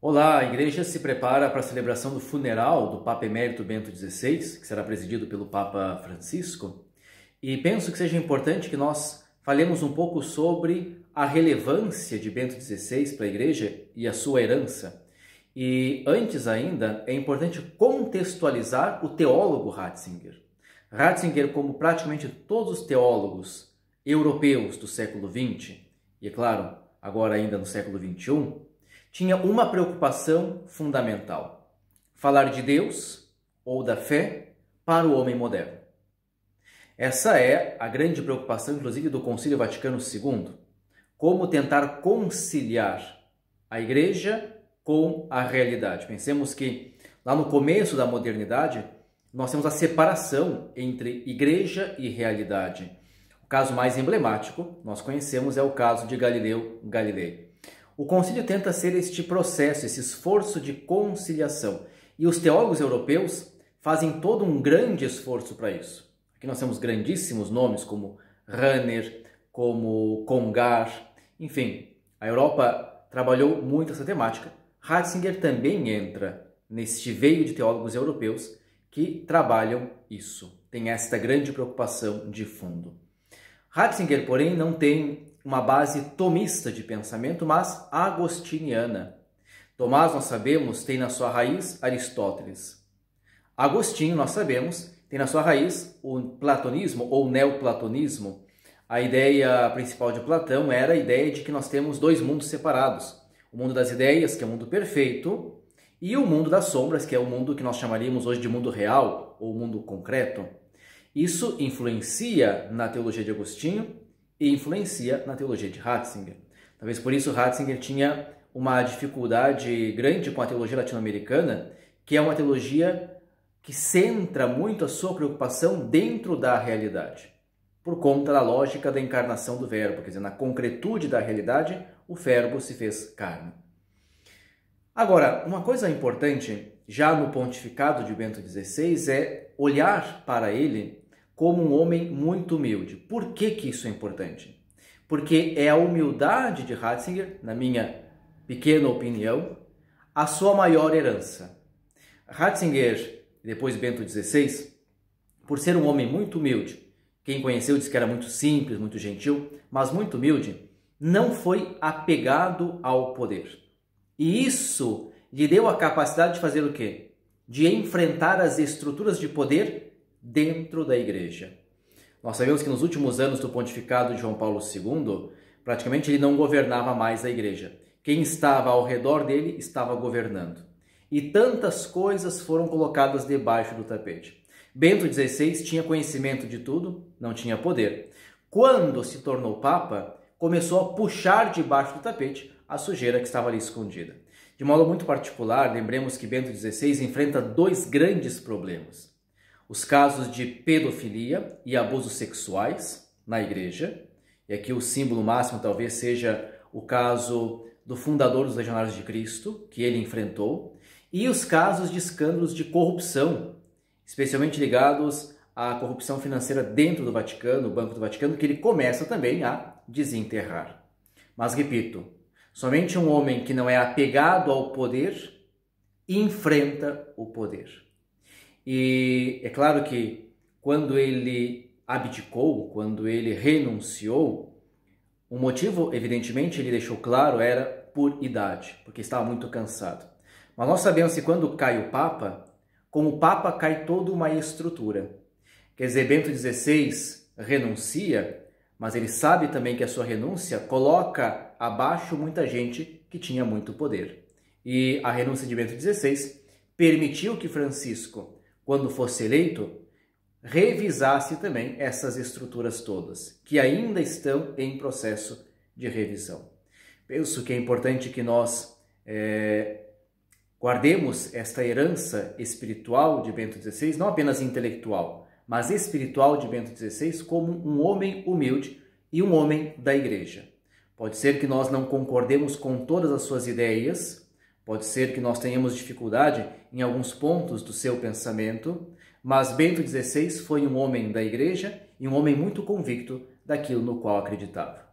Olá, a igreja se prepara para a celebração do funeral do Papa Emérito Bento XVI, que será presidido pelo Papa Francisco, e penso que seja importante que nós falemos um pouco sobre a relevância de Bento XVI para a igreja e a sua herança. E antes ainda, é importante contextualizar o teólogo Ratzinger. Ratzinger, como praticamente todos os teólogos europeus do século XX, e é claro, agora ainda no século XXI, tinha uma preocupação fundamental: falar de Deus ou da fé para o homem moderno. Essa é a grande preocupação, inclusive, do Concílio Vaticano II. Como tentar conciliar a igreja com a realidade. Pensemos que lá no começo da modernidade, nós temos a separação entre igreja e realidade. O caso mais emblemático, nós conhecemos, é o caso de Galileu Galilei. O concílio tenta ser este processo, esse esforço de conciliação. E os teólogos europeus fazem todo um grande esforço para isso. Aqui nós temos grandíssimos nomes como Rahner, como Congar, enfim, a Europa trabalhou muito essa temática. Ratzinger também entra neste veio de teólogos europeus que trabalham isso, tem esta grande preocupação de fundo. Ratzinger, porém, não tem uma base tomista de pensamento, mas agostiniana. Tomás, nós sabemos, tem na sua raiz Aristóteles. Agostinho, nós sabemos, tem na sua raiz o platonismo ou neoplatonismo. A ideia principal de Platão era a ideia de que nós temos dois mundos separados. O mundo das ideias, que é o mundo perfeito, e o mundo das sombras, que é o mundo que nós chamaríamos hoje de mundo real ou mundo concreto. Isso influencia na teologia de Agostinho e influencia na teologia de Ratzinger. Talvez por isso Ratzinger tinha uma dificuldade grande com a teologia latino-americana, que é uma teologia que centra muito a sua preocupação dentro da realidade, por conta da lógica da encarnação do verbo, quer dizer, na concretude da realidade, o verbo se fez carne. Agora, uma coisa importante, já no pontificado de Bento XVI, é olhar para ele como um homem muito humilde. Por que isso é importante? Porque é a humildade de Ratzinger, na minha pequena opinião, a sua maior herança. Ratzinger, depois Bento XVI, por ser um homem muito humilde, quem conheceu diz que era muito simples, muito gentil, mas muito humilde, não foi apegado ao poder. E isso lhe deu a capacidade de fazer o quê? De enfrentar as estruturas de poder dentro da igreja. Nós sabemos que nos últimos anos do pontificado de João Paulo II, praticamente ele não governava mais a igreja. Quem estava ao redor dele estava governando. E tantas coisas foram colocadas debaixo do tapete. Bento XVI tinha conhecimento de tudo, não tinha poder. Quando se tornou papa, começou a puxar debaixo do tapete a sujeira que estava ali escondida. De modo muito particular, lembremos que Bento XVI enfrenta dois grandes problemas: os casos de pedofilia e abusos sexuais na igreja, e aqui o símbolo máximo talvez seja o caso do fundador dos Legionários de Cristo, que ele enfrentou, e os casos de escândalos de corrupção, especialmente ligados à corrupção financeira dentro do Vaticano, o Banco do Vaticano, que ele começa também a desenterrar. Mas repito, somente um homem que não é apegado ao poder enfrenta o poder. E é claro que quando ele abdicou, quando ele renunciou, o motivo, evidentemente, ele deixou claro, era por idade, porque estava muito cansado. Mas nós sabemos que quando cai o Papa, com o Papa cai toda uma estrutura. Quer dizer, Bento XVI renuncia, mas ele sabe também que a sua renúncia coloca abaixo muita gente que tinha muito poder. E a renúncia de Bento XVI permitiu que Francisco, quando fosse eleito, revisasse também essas estruturas todas, que ainda estão em processo de revisão. Penso que é importante que nós guardemos esta herança espiritual de Bento XVI, não apenas intelectual, mas espiritual de Bento XVI, como um homem humilde e um homem da igreja. Pode ser que nós não concordemos com todas as suas ideias, pode ser que nós tenhamos dificuldade em alguns pontos do seu pensamento, mas Bento XVI foi um homem da igreja e um homem muito convicto daquilo no qual acreditava.